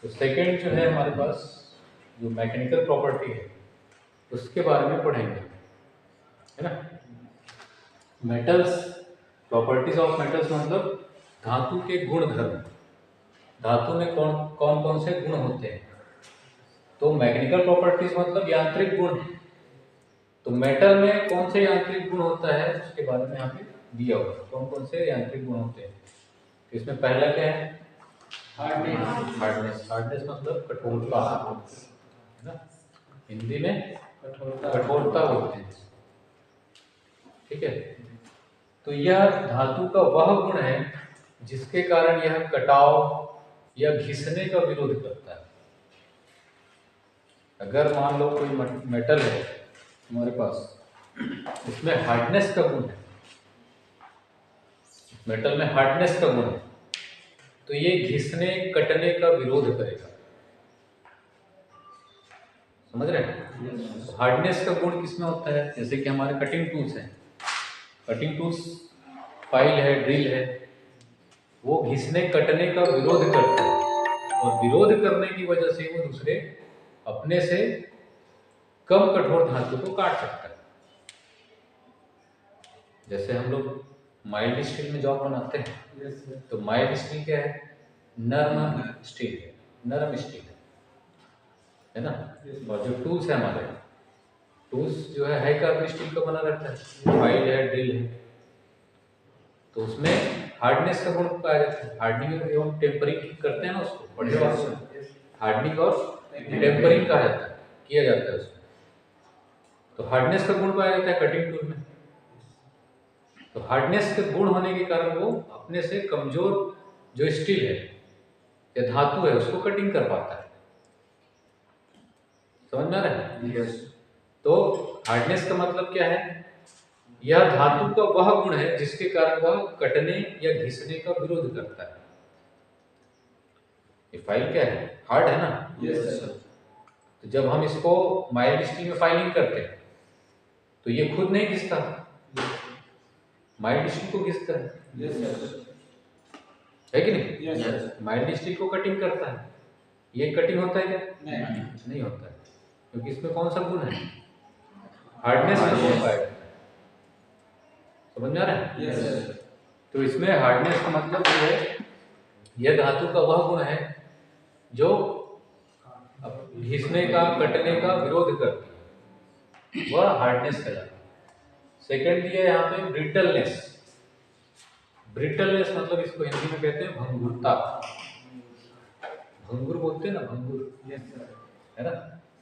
तो सेकंड जो है हमारे पास जो मैकेनिकल प्रॉपर्टी है उसके बारे में पढ़ेंगे, है ना। मेटल्स, प्रॉपर्टीज ऑफ मेटल्स मतलब धातु के गुण धर्म, धातु में कौन कौन कौन से गुण होते हैं। तो मैकेनिकल प्रॉपर्टीज मतलब यांत्रिक गुण। तो मेटल में कौन से यांत्रिक गुण होता है उसके बारे में यहाँ पे दिया हुआ है, कौन कौन से यांत्रिक गुण होते हैं। तो इसमें पहला क्या है, हार्डनेस। हार्डनेस मतलब कठोरता, है ना, हिंदी में कठोरता बोलते हैं, ठीक है। तो यह धातु का वह गुण है जिसके कारण यह कटाव या घिसने का विरोध करता है। अगर मान लो कोई मेटल है हमारे पास, उसमें हार्डनेस का गुण है, मेटल में हार्डनेस का गुण है, तो ये घिसने कटने का विरोध करेगा। समझ रहे हैं। हार्डनेस का गुण किसमें होता है, जैसे कि हमारे कटिंग टूल्स हैं, कटिंग टूल्स फाइल है, ड्रिल है, वो घिसने कटने का विरोध करते हैं और विरोध करने की वजह से वो दूसरे अपने से कम कठोर धातु को काट सकता है। जैसे हम लोग माइल्ड स्टील में जॉब बनाते हैं, तो माइल्ड स्टील क्या है, नरम स्टील है, नरम स्टील है ना। और जो टूल्स है हमारे, टूल्स जो है कार्बन स्टील का बना रहता है, फाइल है, ड्रिल है, तो उसमें हार्डनेस का गुण पाया जाता है। हार्डनिंग एवं टेम्परिंग करते हैं ना उसको, बढ़िया बात है, हार्डनिंग और टेम्परिंग कहा जाता है, किया जाता है उसमें। तो हार्डनेस का गुण पाया जाता है कटिंग टूल में। तो हार्डनेस के गुण होने के कारण वो अपने से कमजोर जो स्टील है या धातु है उसको कटिंग कर पाता है। समझ में आ रहा है। yes. तो हार्डनेस का मतलब क्या है, यह धातु का वह गुण है जिसके कारण वह कटने या घिसने का विरोध करता है। ये फाइल क्या है, हार्ड है ना। yes. तो जब हम इसको माइल्ड स्टील में फाइलिंग करते हैं तो ये खुद नहीं घिसता, माइल्ड स्टील को घिसता है, है कि नहीं। yes. माइल्ड स्टील को कटिंग करता है, ये कटिंग होता है क्या, नहीं होता है, क्योंकि इसमें कौन सा गुण है, हार्डनेस का गुण पाया जाता है। समझ में आ रहा है। yes. तो इसमें हार्डनेस का मतलब ये है, यह धातु का वह गुण है जो घिसने का कटने का विरोध करती है, वह हार्डनेस कहलाता है। सेकंड दिया यहाँ पे ब्रिटलनेस। ब्रिटलनेस मतलब इसको हिंदी में कहते हैं भंगुरता। भंगुर बोलते हैं ना, भंगुर, है ना।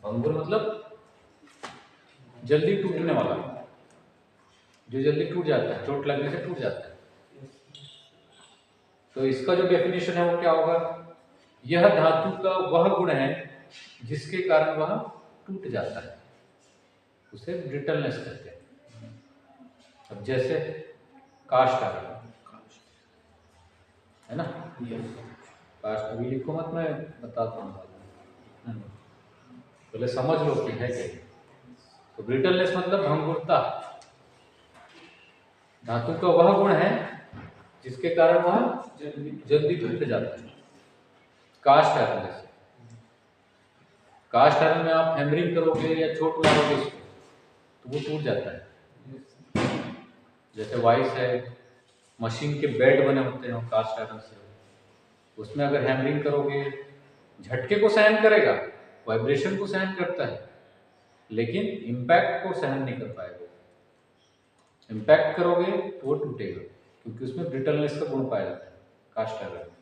भंगुर मतलब जल्दी टूटने वाला, जो जल्दी टूट जाता है, चोट लगने से टूट जाता है। तो इसका जो डेफिनेशन है वो क्या होगा, यह धातु का वह गुण है जिसके कारण वह टूट जाता है, उसे ब्रिटलनेस कहते हैं। अब जैसे कास्ट आयरन है ना, कास्ट, अभी लिखो मत, मैं बताता हूँ, पहले समझ लो कि है क्या। तो ब्रिटलनेस मतलब भंगुरता, धातु का वह गुण है जिसके कारण वह जल्दी टूट जाता है। कास्ट आयरन, जैसे कास्ट आयरन में आप हैमरिंग करोगे या चोट मारोगे इसको तो वो टूट जाता है। जैसे वाइस है, मशीन के बेड बने होते हैं कास्ट आयरन से, उसमें अगर हैमरिंग करोगे झटके को सहन करेगा, वाइब्रेशन को सहन करता है, लेकिन इम्पैक्ट को सहन नहीं कर पाएगा। इम्पैक्ट करोगे तो वो टूटेगा, क्योंकि उसमें ब्रिटलनेस का गुण पाया जाता है cast iron.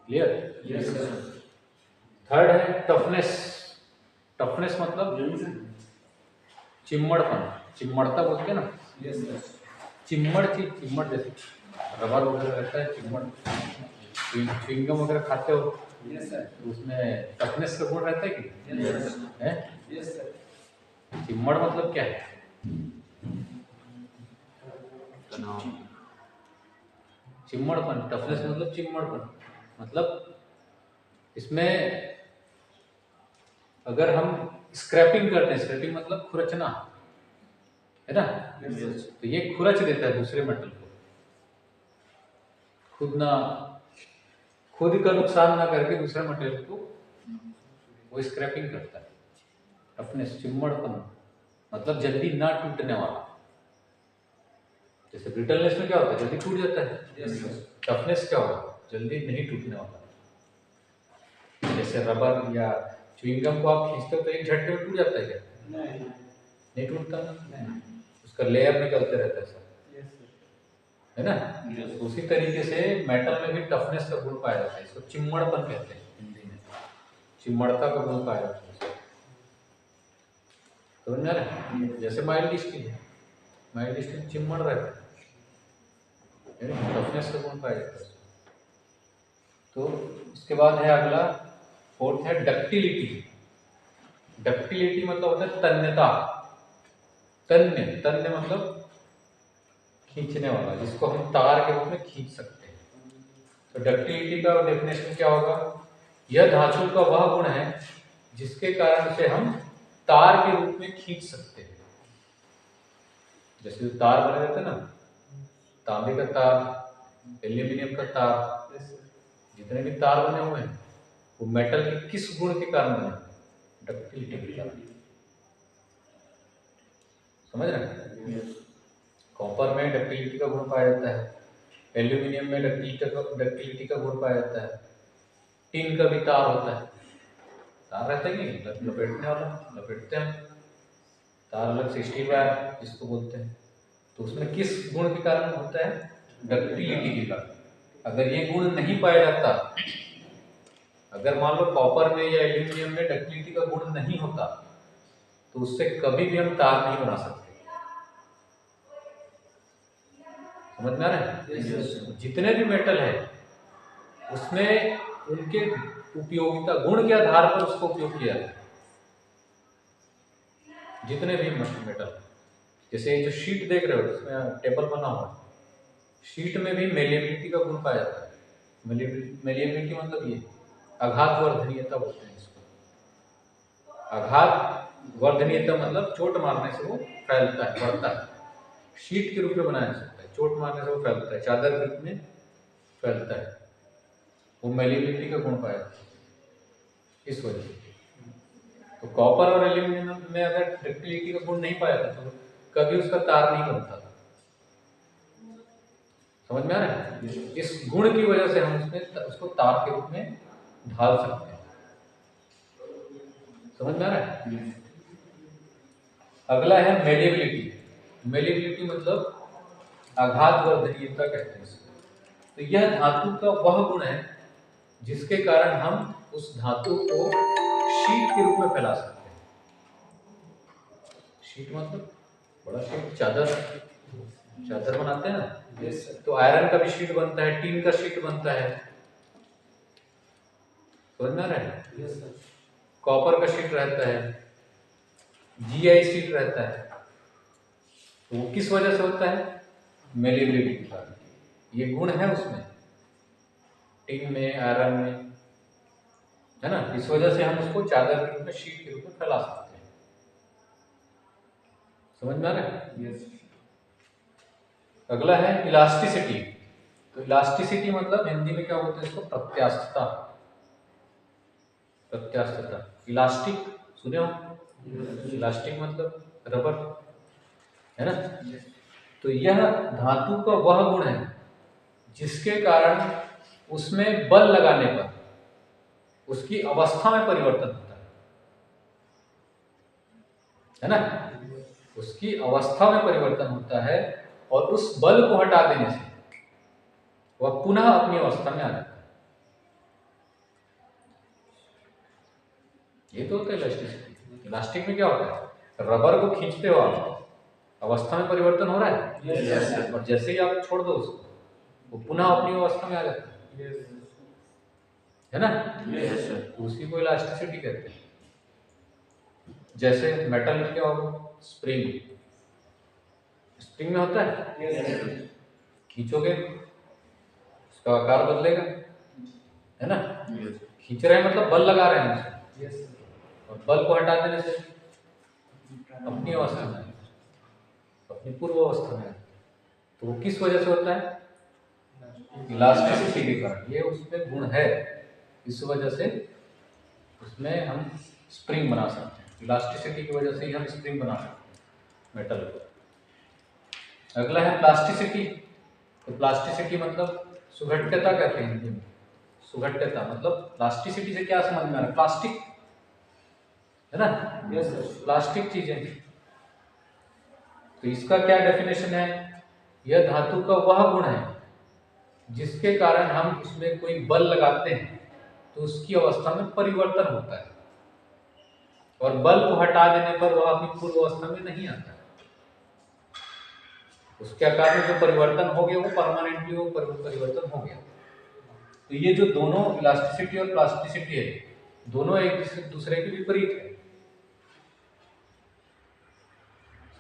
Clear. yes, third है टफनेस। टफनेस मतलब चिम्मड़पन, चिम्मड़ता बोलते हैं ना। yes, चिम्मड़ चीज, चिम्मड़ जैसे रबर वगैरह रहता है, चिम्मड़, च्युइंगम वगैरह खाते हो, yes, तो उसमें टफनेस का गुण रहता है कि yes, है। yes, चिम्मड़ मतलब क्या है, चिम्मड़पन। टफनेस मतलब चिम्मड़पन, मतलब इसमें अगर हम स्क्रैपिंग करते हैं, स्क्रैपिंग मतलब खुरचना, है ना। yes. तो ये खुरच देता है दूसरे मेटल को, खुद का नुकसान ना करके दूसरे मटेरियल को वो स्क्रैपिंग करता है। टफनेस, चिम्मड़पन, मतलब जल्दी ना टूटने वाला। जैसे ब्रिटलनेस में क्या होता है, जल्दी टूट जाता है। टफनेस क्या होगा, जल्दी नहीं टूटने वाला। जैसे रबर या च्युइंगम को आप खींचते हो तो एक झटके में टूट जाता है क्या? नहीं टूटता ना, उसका लेयर में चलते रहता है सर, है ना। उसी तरीके से मेटल में भी टफनेस का गुण पाया जाता है, इसको चिम्मड़पन कहते हैं हिंदी में, चिम्मड़ता का गुण पाया जाता है। समझ में आ रहा है? जैसे माइल्ड स्टील है, माइल्ड स्टील चिम्मड़ रहता है, टफनेस का गुण पाया जाता है। तो उसके बाद है अगला, फोर्थ है डक्टिलिटी। डक्टिलिटी मतलब होता है तन्यता। तन्य, तन्य मतलब खींचने वाला, जिसको हम तार के रूप में खींच सकते हैं। तो डक्टिलिटी का डेफिनेशन क्या होगा, यह धातु का वह गुण है जिसके कारण से हम तार के रूप में खींच सकते हैं। जैसे तार बने रहते हैं ना, तांबे का तार, एल्यूमिनियम का तार, जितने भी तार बने हुए हैं वो मेटल के किस गुण के कारण बने? डक्टिलिटी के कारण। समझ रहे हैं? कॉपर में डक्टिलिटी का गुण पाया जाता है, एल्यूमिनियम में डक्टिलिटी का गुण पाया जाता है, टिन का भी तार होता है, तार रहता है कि लपेटने वाला, लपेटते हैं तार अलग से, स्टील वायर जिसको बोलते हैं। तो उसमें किस गुण के कारण होता है? डक्टिलिटी के कारण। अगर ये गुण नहीं पाया जाता, अगर मान लो कॉपर में या एल्यूमिनियम में डक्टिलिटी का गुण नहीं होता, तो उससे कभी भी हम तार नहीं बना सकते। समझ में आ रहा है? जितने भी मेटल है उसमें उनके उपयोगिता गुण के आधार पर उसको उपयोग किया जाता है। जितने भी मेटल, जैसे जो शीट देख रहे हो इसमें टेबल बना हुआ है, शीट में भी मेलिएबिलिटी का गुण पाया जाता है। मेलिएबिलिटी मतलब ये आघात वर्धनीयता बोलते हैं इसको। आघात वर्धनीयता मतलब चोट मारने से वो फैलता है, बढ़ता है। शीट के रूप में बनाया जा सकता है, चोट मारने से वो फैलता है, चादर के रूप में फैलता है, वो मेलिएबिलिटी का गुण पाया जाता है इस वजह से। तो कॉपर और एल्यूमिनियम में अगर डक्टिलिटी का गुण नहीं पाया था तो कभी उसका तार नहीं बनता था। समझ में आ रहा है? इस गुण की वजह से हम उसको तार के रूप में ढाल सकते हैं। समझ में आ रहा है? अगला है मेलिएबिलिटी। मेलिएबिलिटी मतलब आघात वर्धनीयता कहते हैं इसको। तो यह धातु का वह गुण है जिसके कारण हम उस धातु को शीट के रूप में फैला सकते हैं। शीट मतलब बड़ा शीट, चादर, चादर बनाते हैं ना। तो आयरन का भी शीट बनता है, टीन का शीट बनता है। समझ में आ रहा है? कॉपर का शीट रहता है, जीआई शीट रहता है। तो वो किस वजह से होता है? मेलिएबिलिटी के कारण। ये गुण है उसमें, टिन में, आयरन में, है ना। इस वजह से हम उसको चादर के रूप में, शीट के रूप में फैला सकते हैं। समझ में आ रहा है? अगला है इलास्टिसिटी। तो इलास्टिसिटी मतलब हिंदी में क्या बोलते हैं इसको? प्रत्यास्थता। प्रत्यास्थता, इलास्टिक सुने हो? इलास्टिक मतलब रबर, है ना। तो यह धातु का वह गुण है जिसके कारण उसमें बल लगाने पर उसकी अवस्था में परिवर्तन होता है ना। उसकी अवस्था में परिवर्तन होता है और उस बल को हटा देने से वह पुनः अपनी अवस्था में आ जाता है। ये तो होता है इलास्टिसिटी। इलास्टिक में क्या होता है? रबर को खींचते हो आप, अवस्था में परिवर्तन हो रहा है, और जैसे ही आप छोड़ दो उसको, वो पुनः अपनी अवस्था में आ जाता है ना। उसी को इलास्टिसिटी कहते हैं। जैसे मेटल में क्या होगा? स्प्रिंग, स्प्रिंग में होता है, खींचोगे उसका आकार बदलेगा, है ना। खींच रहे हैं मतलब बल लगा रहे हैं उसको, और बल को हटा देने से अपनी अवस्था में, अपनी पूर्व अवस्था में। तो वो किस वजह से होता है? इलास्टिसिटी के कारण, ये उसमें गुण है, इस वजह से उसमें हम स्प्रिंग बना सकते हैं। इलास्टिसिटी की वजह से ही हम स्प्रिंग बना सकते हैं मेटल को। अगला है प्लास्टिसिटी। तो प्लास्टिसिटी मतलब सुघट्यता कहते हैं हिंदी में। सुघट्यता मतलब प्लास्टिसिटी से क्या समझ में आ रहा है? प्लास्टिक है ना, प्लास्टिक चीजें। तो इसका क्या डेफिनेशन है? यह धातु का वह गुण है जिसके कारण हम उसमें कोई बल लगाते हैं तो उसकी अवस्था में परिवर्तन होता है, और बल को हटा देने पर वह अपनी पूर्व अवस्था में नहीं आता है। उसके आकार में जो परिवर्तन हो गया वो परमानेंटली वो परिवर्तन हो गया। तो ये जो दोनों इलास्टिसिटी और प्लास्टिसिटी है, दोनों एक दूसरे के विपरीत है।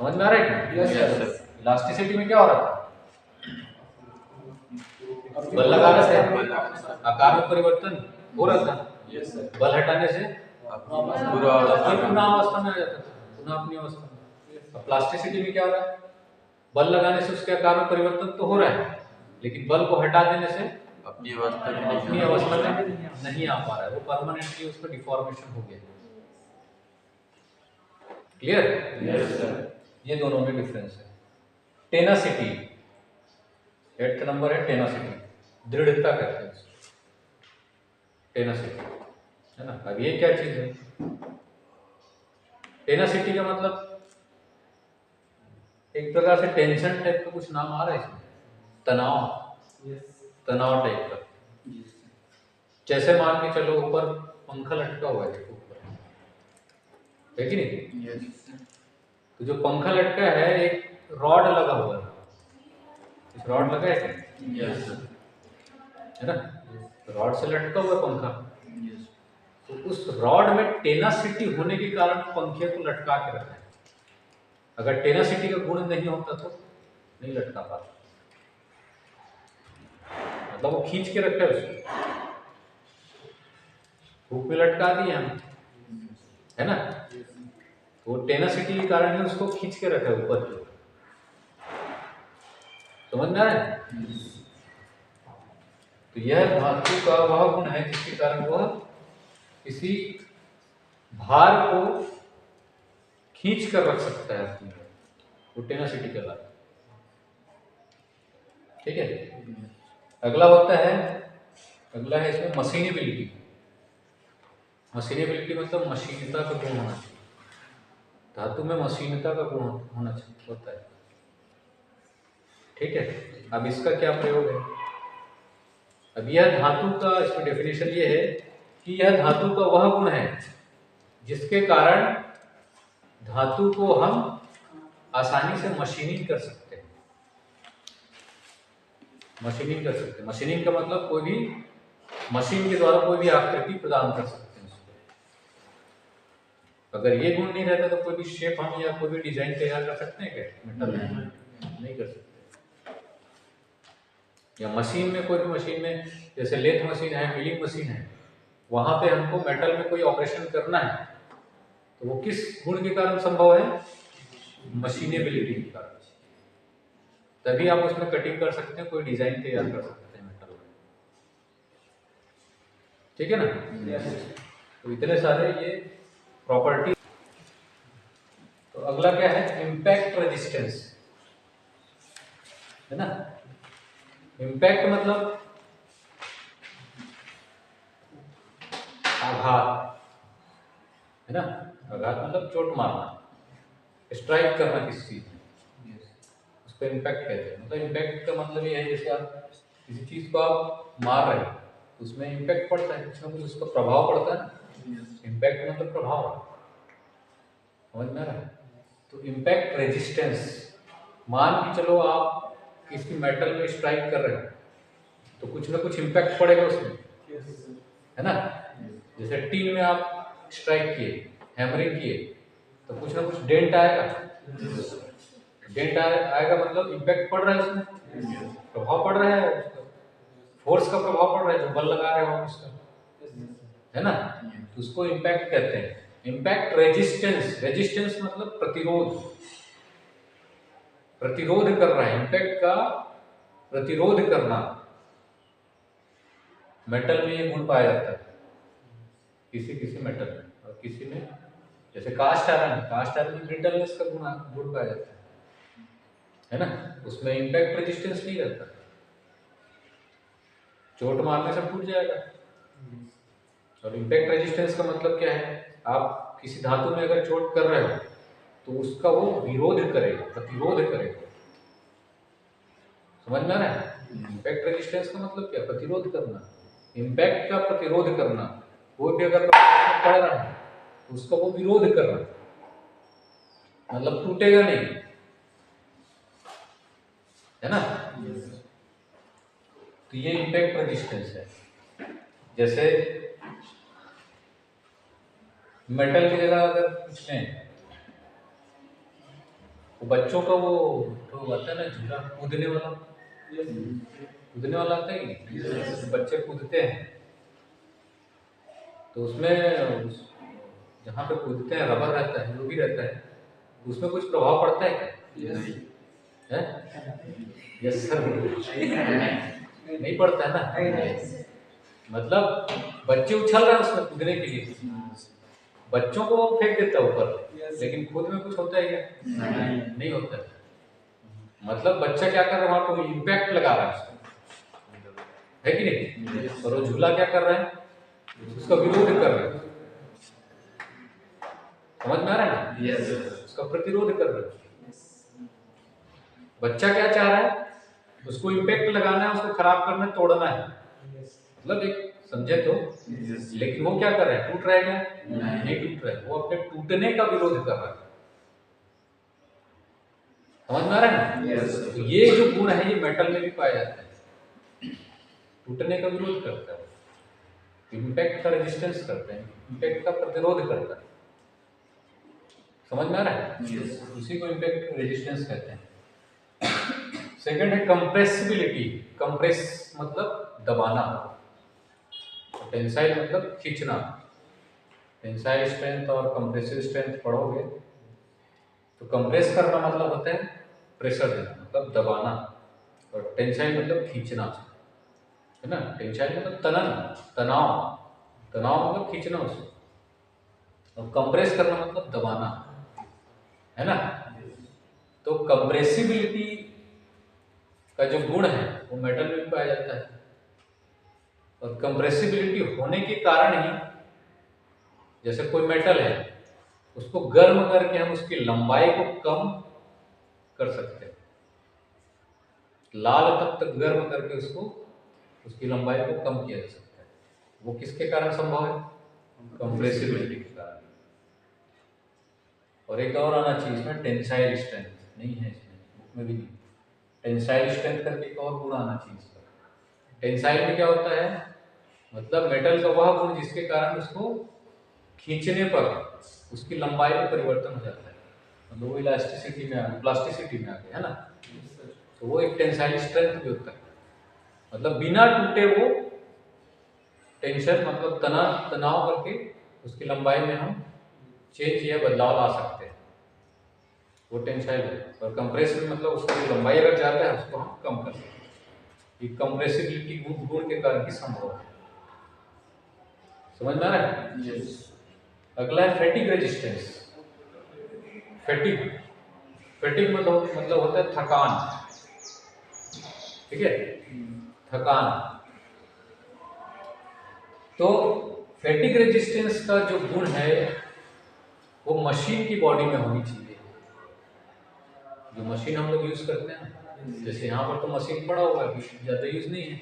समझ में आ रहा है क्या? यस। इलास्टिसिटी में क्या हो रहा था? बल लगाने से आकार में परिवर्तन हो रहा था, बल हटाने से पुनः अवस्था में आ जाता था, पुनः अपनी अवस्था में। प्लास्टिसिटी में क्या हो रहा है? बल लगाने से उसके आकार में परिवर्तन तो हो रहा है, लेकिन बल को हटा देने से अपनी अवस्था में नहीं आ पा रहा है, वो परमानेंटली उसका डिफॉर्मेशन हो गया। क्लियर? Yes sir. ये दोनों में डिफरेंस है। टेनासिटी, 8th नंबर है टेनासिटी, दृढ़ता कहते हैं इसको, टेनासिटी, है ना। अब ये क्या चीज है? टेनासिटी का मतलब एक प्रकार से टेंशन टाइप का कुछ नाम आ रहा है इसमें, तनाव, तनाव टाइप का। जैसे मान के चलो ऊपर पंखा लटका हुआ है ऊपर, है कि नहीं? तो जो पंखा लटका है एक रॉड लगा हुआ है, इस रॉड लगा है है ना, रॉड से लटका हुआ पंखा। तो उस रॉड में टेनासिटी होने के कारण पंखे को लटका के रखा है। अगर टेनासिटी का गुण नहीं होता तो नहीं लटका पाता, मतलब वो खींच के रखा है उसको, हुक पे लटका दिए हम, है ना। तो टेनासिटी के कारण ही उसको खींच के रखा है ऊपर की ओर। समझ में आ रहा है? तो यह धातु का वह गुण है जिसके कारण वह किसी भार को खींच कर रख सकता है अपनी, वो टेनासिटी कहलाता है। ठीक है। अगला होता है, अगला है इसमें मशीनेबिलिटी। मशीनेबिलिटी मतलब मशीनता का गुण होना चाहिए, धातु में मशीनता का गुण होना चाहिए होता है। ठीक है। अब इसका क्या प्रयोग है? अब यह धातु का, इसमें डेफिनेशन ये है कि यह धातु का वह गुण है जिसके कारण धातु को हम आसानी से मशीनिंग कर सकते हैं। मशीनिंग कर सकते हैं, मशीनिंग का मतलब कोई भी मशीन के द्वारा कोई भी आकृति प्रदान कर सकते हैं उसको। अगर ये गुण नहीं रहता तो कोई भी शेप हम या कोई भी डिजाइन तैयार कर सकते हैं क्या मेटल में? नहीं कर सकते। या मशीन में, कोई भी मशीन में, जैसे लेथ मशीन है, मिलिंग मशीन है, वहां पे हमको मेटल में कोई ऑपरेशन करना है तो वो किस गुण के कारण संभव है? मशीनेबिलिटी के कारण। तभी आप उसमें कटिंग कर सकते हैं, कोई डिजाइन तैयार कर सकते हैं मेटल में। ठीक है ना? तो इतने सारे ये प्रॉपर्टी। तो अगला क्या है? इम्पैक्ट रेजिस्टेंस, है ना। इम्पैक्ट मतलब आघात, है ना। आघात मतलब चोट मारना, स्ट्राइक करना किसी चीज में, उसको इम्पैक्ट कहते हैं। मतलब इम्पैक्ट का मतलब ये है जैसे आप किसी चीज को आप मार रहे हैं तो उसमें इम्पैक्ट पड़ता है, कुछ ना कुछ उसका प्रभाव पड़ता है। इम्पैक्ट मतलब प्रभाव, समझ में आ रहा है? तो इम्पैक्ट रेजिस्टेंस, मान के चलो आप किसी मेटल में स्ट्राइक कर रहे हैं तो कुछ ना कुछ इम्पैक्ट पड़ेगा उसमें, है ना। जैसे टीन में आप स्ट्राइक किए, हैमरिंग किए, तो कुछ ना कुछ डेंट आएगा। डेंट आएगा मतलब इम्पैक्ट पड़ रहा है उसमें, प्रभाव पड़ रहा है उसका, फोर्स का प्रभाव पड़ रहा है जो बल लगा रहे हो उसका, है ना। तो उसको इम्पैक्ट कहते हैं। इम्पैक्ट रेजिस्टेंस, रेजिस्टेंस मतलब प्रतिरोध, प्रतिरोध कर रहा है, इम्पैक्ट का प्रतिरोध करना, मेटल में ये गुण पाया जाता है, किसी किसी मेटल में, और किसी में जैसे कास्ट आयरन में ब्रिटलनेस का गुण पाया जाता है ना, उसमें इम्पैक्ट रेजिस्टेंस नहीं रहता, चोट मारने से टूट जाएगा। और इम्पैक्ट रेजिस्टेंस का मतलब क्या है, आप किसी धातु में अगर चोट कर रहे हो तो उसका वो विरोध करेगा, प्रतिरोध करेगा। समझ में आ रहा है? इम्पैक्ट रेजिस्टेंस का मतलब क्या, प्रतिरोध करना, इम्पैक्ट का प्रतिरोध करना। कोई भी अगर पड़ रहा है तो उसका वो विरोध कर रहा है, मतलब टूटेगा नहीं, है ना। तो ये इम्पैक्ट रेजिस्टेंस है। जैसे मेटल की जगह अगर कुछ लें तो बच्चों का वो तो आता है ना झूला, कूदने वाला आता है कि बच्चे कूदते हैं तो उसमें जहाँ पे कूदते हैं रबर रहता है, जो भी रहता है, उसमें कुछ प्रभाव पड़ता है क्या? Yes sir. नहीं पड़ता है ना, मतलब बच्चे उछल रहे हैं उसमें कूदने के लिए, बच्चों को वो फेंक देता है ऊपर, लेकिन खुद में कुछ होता है क्या? नहीं होता है। मतलब बच्चा क्या कर रहा है, वहां पर इम्पैक्ट लगा रहा है उसको, है कि नहीं? और वो झूला क्या कर रहा है, उसका विरोध कर रहा है। समझ में आ रहा है ना? उसका प्रतिरोध कर रहा है। बच्चा क्या चाह रहा है, उसको इम्पैक्ट लगाना है, उसको खराब करना है, तोड़ना है, मतलब एक समझे तो। लेकिन वो क्या कर रहा है, टूट रहा है क्या? नहीं टूट रहा है, वो अपने टूटने का विरोध कर रहा है। समझ में आ रहा है ना? तो ये जो गुण है ये मेटल में भी पाया जाता है, टूटने का विरोध करता है, इम्पैक्ट का रेजिस्टेंस करते हैं, इम्पैक्ट का प्रतिरोध करता है। समझ में आ रहा है? उसी को इम्पैक्ट रेजिस्टेंस कहते हैं। सेकंड है कंप्रेसिबिलिटी। कंप्रेस मतलब दबाना, टेंसाइल मतलब खींचना। टेंसाइल स्ट्रेंथ और कंप्रेसिव स्ट्रेंथ पढ़ोगे तो कंप्रेस करना मतलब होता है प्रेशर देना, मतलब दबाना, और टेंसाइल मतलब खींचना, है ना। टेंसाइल मतलब तनन, तनाव, तनाव मतलब खींचना उसको, और कंप्रेस करना मतलब दबाना, है ना। तो कंप्रेसिबिलिटी का जो गुण है वो मेटल में भी पाया जाता है, और कंप्रेसिबिलिटी होने के कारण ही जैसे कोई मेटल है उसको गर्म करके हम उसकी लंबाई को कम कर सकते हैं, लाल तब तक गर्म करके उसको उसकी लंबाई को कम किया जा सकता है। वो किसके कारण संभव है? कंप्रेसिबिलिटी के कारण। और एक और आना चाहिए इसमें, टेंसाइल स्ट्रेंथ नहीं है इसमें, बुक में भी नहीं। टेंसाइल स्ट्रेंथ करके एक और गुण आना चाहिए इसका। टेंसाइल में क्या होता है, मतलब मेटल का वह गुण जिसके कारण उसको खींचने पर उसकी लंबाई में परिवर्तन हो जाता है, मतलब वो इलास्टिसिटी में आ गया, प्लास्टिसिटी में आ गया, है ना। तो वो एक टेंसाइल स्ट्रेंथ भी होता है, मतलब बिना टूटे वो टेंशन मतलब तनाव करके उसकी लंबाई में हम चेंज या बदलाव ला सकते हैं, वो टेंसाइल है। और कंप्रेसिव मतलब उसकी लंबाई अगर ज़्यादा है उसको हम कम कर सकते हैं। ये कंप्रेसिबिलिटी गुण के कारण ही संभव है। समझ में आ रहा है? अगला है फैटिग रेजिस्टेंस। फैटिग, फैटिग मतलब होता है थकान, ठीक है, थकान। तो फैटिग रेजिस्टेंस का जो गुण है वो मशीन की बॉडी में होनी चाहिए, जो मशीन हम लोग यूज करते हैं ना, जैसे यहाँ पर तो मशीन पड़ा हुआ है, ज़्यादा यूज नहीं है,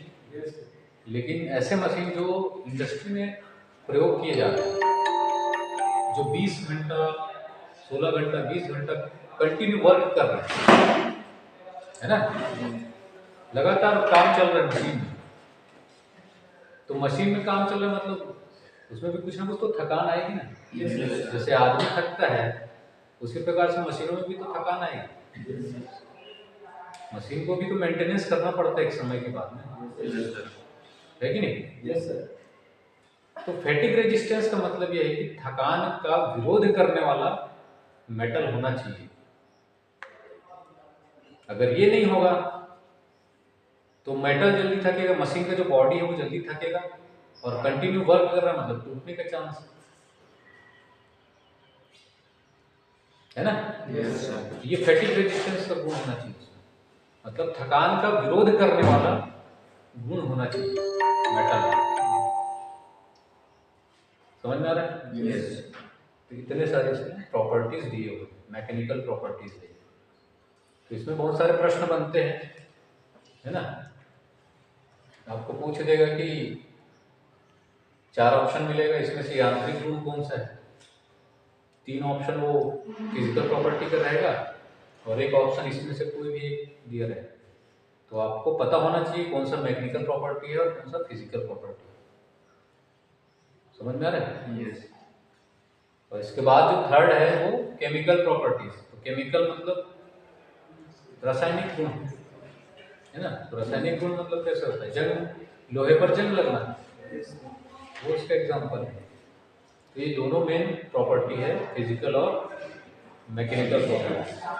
लेकिन ऐसे मशीन जो इंडस्ट्री में प्रयोग किए जाते हैं, जो 20 घंटा 16 घंटा 20 घंटा कंटिन्यू वर्क कर रहे हैं, है ना, लगातार काम चल रहा है मशीन में। तो मशीन में काम चल रहा है मतलब उसमें भी कुछ ना कुछ तो थकान आएगी ना। जैसे आदमी थकता है उसी प्रकार से मशीनों में भी तो थकान आएगी, मशीन को भी तो मेंटेनेंस करना पड़ता है एक समय के बाद में, है कि नहीं? Yes sir. तो फैटिग रेजिस्टेंस का मतलब यह है कि थकान का विरोध करने वाला मेटल होना चाहिए। अगर ये नहीं होगा तो मेटल जल्दी थकेगा, मशीन का जो बॉडी है वो जल्दी थकेगा, और कंटिन्यू वर्क कर रहा है मतलब टूटने का चांस है ना। Yes sir. ये फैटिग रेजिस्टेंस का गुण होना चाहिए उसमें, मतलब थकान का विरोध करने वाला गुण होना चाहिए मेटल में। समझ में आ रहा है? यस। तो इतने सारे इसमें प्रॉपर्टीज दिए हुए, मैकेनिकल प्रॉपर्टीज दिए, तो इसमें बहुत सारे प्रश्न बनते हैं, है ना। आपको पूछ देगा कि 4 ऑप्शन मिलेगा, इसमें से यांत्रिक गुण कौन सा है, 3 ऑप्शन वो फिजिकल प्रॉपर्टी का रहेगा, और एक ऑप्शन इसमें से कोई भी एक दिया रहेगा। तो आपको पता होना चाहिए कौन सा मैकेनिकल प्रॉपर्टी है और कौन सा फिजिकल प्रॉपर्टी है। समझ में आ रहा है? यस। और इसके बाद जो थर्ड है वो केमिकल प्रॉपर्टीज। तो केमिकल मतलब रासायनिक गुण, है ना। तो रासायनिक गुण मतलब कैसे होता है, जंग, लोहे पर जंग लगना, वो इसका एग्जाम्पल है। तो ये दोनों मेन प्रॉपर्टी है, फिजिकल और मैकेनिकल प्रॉपर्टी।